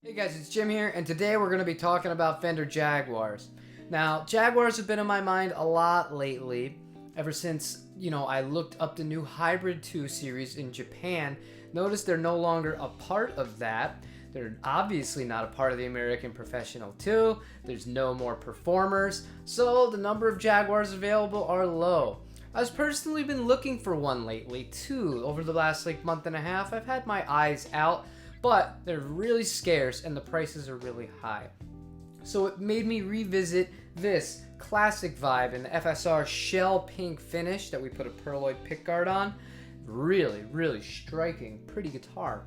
Hey guys, it's Jim here, and today we're going to be talking about Fender Jaguars. Now, Jaguars have been in my mind a lot lately, ever since, I looked up the new Hybrid 2 series in Japan. Noticed they're no longer a part of that. They're obviously not a part of the American Professional 2. There's no more performers, so the number of Jaguars available are low. I've personally been looking for one lately too. Over the last month and a half, I've had my eyes out, but they're really scarce and the prices are really high. So it made me revisit this Classic Vibe in the FSR shell pink finish that we put a pearloid pickguard on. Really striking, pretty guitar.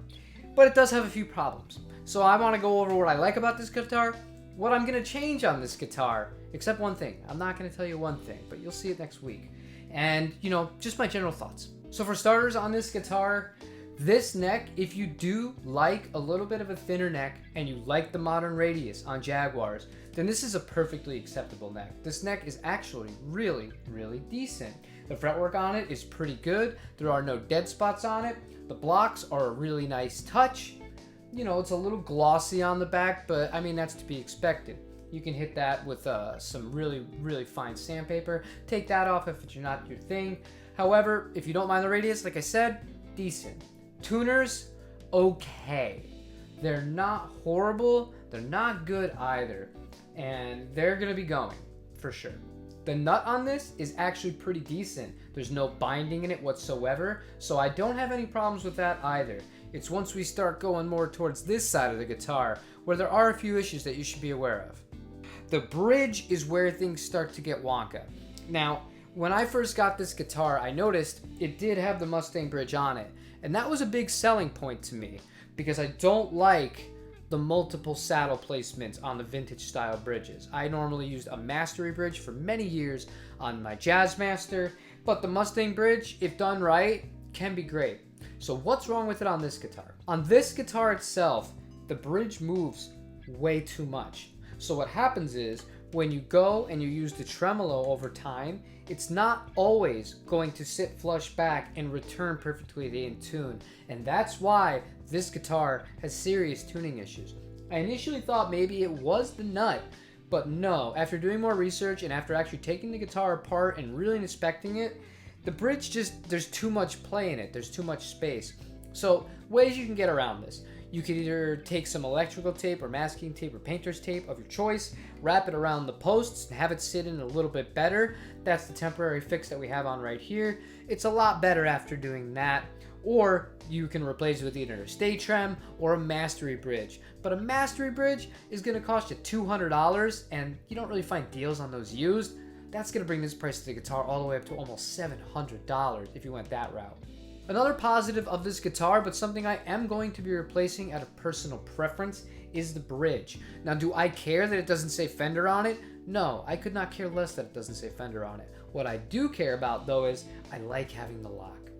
But it does have a few problems. So I want to go over what I like about this guitar, what I'm going to change on this guitar, except one thing. I'm not going to tell you one thing, but you'll see it next week. And, just my general thoughts. So for starters on this guitar, this neck, if you do like a little bit of a thinner neck and you like the modern radius on Jaguars, then this is a perfectly acceptable neck. This neck is actually really decent. The fretwork on it is pretty good. There are no dead spots on it. The blocks are a really nice touch. It's a little glossy on the back, but I mean, that's to be expected. You can hit that with some really fine sandpaper. Take that off if it's not your thing. However, if you don't mind the radius, like I said, decent. Tuners, okay. They're not horrible, they're not good either. And they're gonna be going, for sure. The nut on this is actually pretty decent. There's no binding in it whatsoever, so I don't have any problems with that either. It's once we start going more towards this side of the guitar where there are a few issues that you should be aware of. The bridge is where things start to get wonka. Now, when I first got this guitar, I noticed it did have the Mustang bridge on it. And that was a big selling point to me because I don't like the multiple saddle placements on the vintage style bridges. I normally used a Mastery bridge for many years on my Jazzmaster, but the Mustang bridge, if done right, can be great. So what's wrong with it on this guitar? On this guitar itself, the bridge moves way too much. So what happens is, when you go and you use the tremolo over time, it's not always going to sit flush back and return perfectly in tune. And that's why this guitar has serious tuning issues. I initially thought maybe it was the nut, but no. After doing more research and after actually taking the guitar apart and really inspecting it, the bridge there's too much play in it. There's too much space. So ways you can get around this. You could either take some electrical tape or masking tape or painter's tape of your choice, wrap it around the posts and have it sit in a little bit better. That's the temporary fix that we have on right here. It's a lot better after doing that. Or you can replace it with either a stay trem or a Mastery bridge. But a Mastery bridge is going to cost you $200 and you don't really find deals on those used. That's going to bring this price of the guitar all the way up to almost $700 if you went that route. Another positive of this guitar, but something I am going to be replacing out of personal preference, is the bridge. Now, do I care that it doesn't say Fender on it? No, I could not care less that it doesn't say Fender on it. What I do care about, though, is I like having the lock.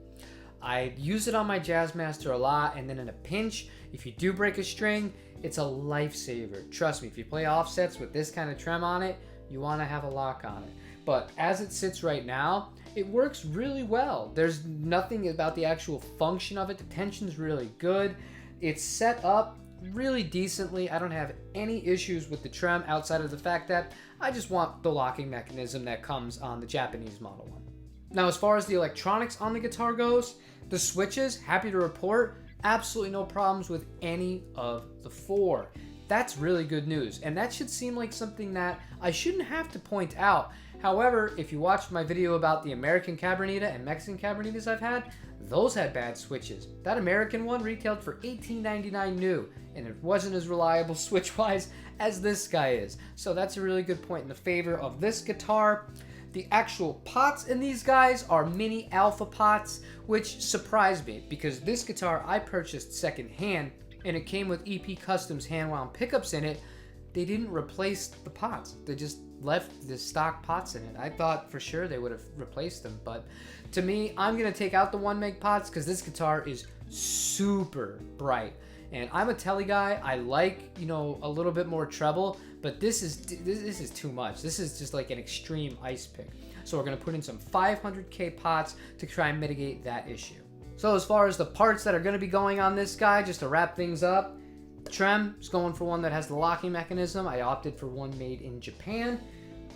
I use it on my Jazzmaster a lot, and then in a pinch, if you do break a string, it's a lifesaver. Trust me, if you play offsets with this kind of trem on it, you want to have a lock on it. But as it sits right now, it works really well. There's nothing about the actual function of it. The tension's really good. It's set up really decently. I don't have any issues with the trem outside of the fact that I just want the locking mechanism that comes on the Japanese model one. Now, as far as the electronics on the guitar goes, the switches, happy to report, absolutely no problems with any of the four. That's really good news, and that should seem like something that I shouldn't have to point out. However, if you watched my video about the American Cabronita and Mexican Cabronitas I've had, those had bad switches. That American one retailed for $18.99 new, and it wasn't as reliable switch-wise as this guy is. So that's a really good point in the favor of this guitar. The actual pots in these guys are mini alpha pots, which surprised me because this guitar I purchased secondhand, and it came with EP Customs hand-wound pickups in it. They didn't replace the pots. They just left the stock pots in it. I thought for sure they would have replaced them, but to me, I'm gonna take out the 1 meg pots because this guitar is super bright. And I'm a telly guy. I like, a little bit more treble, but this is too much. This is just like an extreme ice pick. So we're gonna put in some 500K pots to try and mitigate that issue. So as far as the parts that are gonna be going on this guy, just to wrap things up, Trem is going for one that has the locking mechanism. I opted for one made in Japan.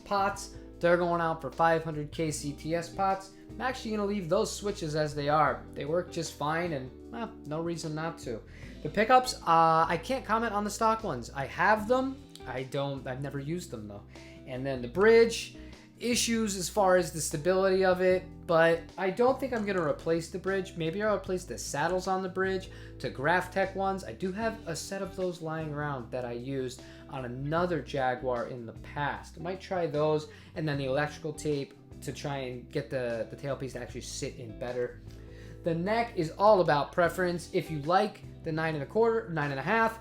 Pots, they're going out for 500K CTS pots. I'm actually going to leave those switches as they are. They work just fine, and well, no reason not to. The pickups, I can't comment on the stock ones. I have them. I've never used them though. And then the bridge, issues as far as the stability of it, but I don't think I'm going to replace the bridge. Maybe I'll replace the saddles on the bridge to Graphtec ones. I do have a set of those lying around that I used on another Jaguar in the past. I might try those, and then the electrical tape to try and get the tailpiece to actually sit in better. The neck is all about preference. If you like the 9.25, 9.5,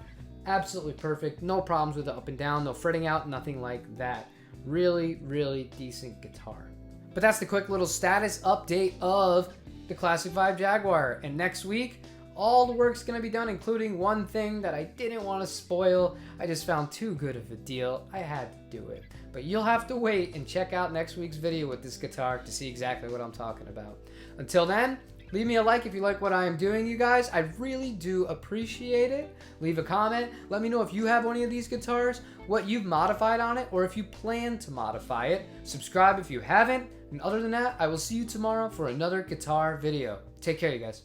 absolutely perfect. No problems with the up and down, no fretting out, nothing like that. Really, really decent guitar. But that's the quick little status update of the Classic Vibe Jaguar. And next week, all the work's gonna be done, including one thing that I didn't want to spoil. I just found too good of a deal. I had to do it. But you'll have to wait and check out next week's video with this guitar to see exactly what I'm talking about. Until then, leave me a like if you like what I am doing, you guys. I really do appreciate it. Leave a comment. Let me know if you have any of these guitars, what you've modified on it, or if you plan to modify it. Subscribe if you haven't. And other than that, I will see you tomorrow for another guitar video. Take care, you guys.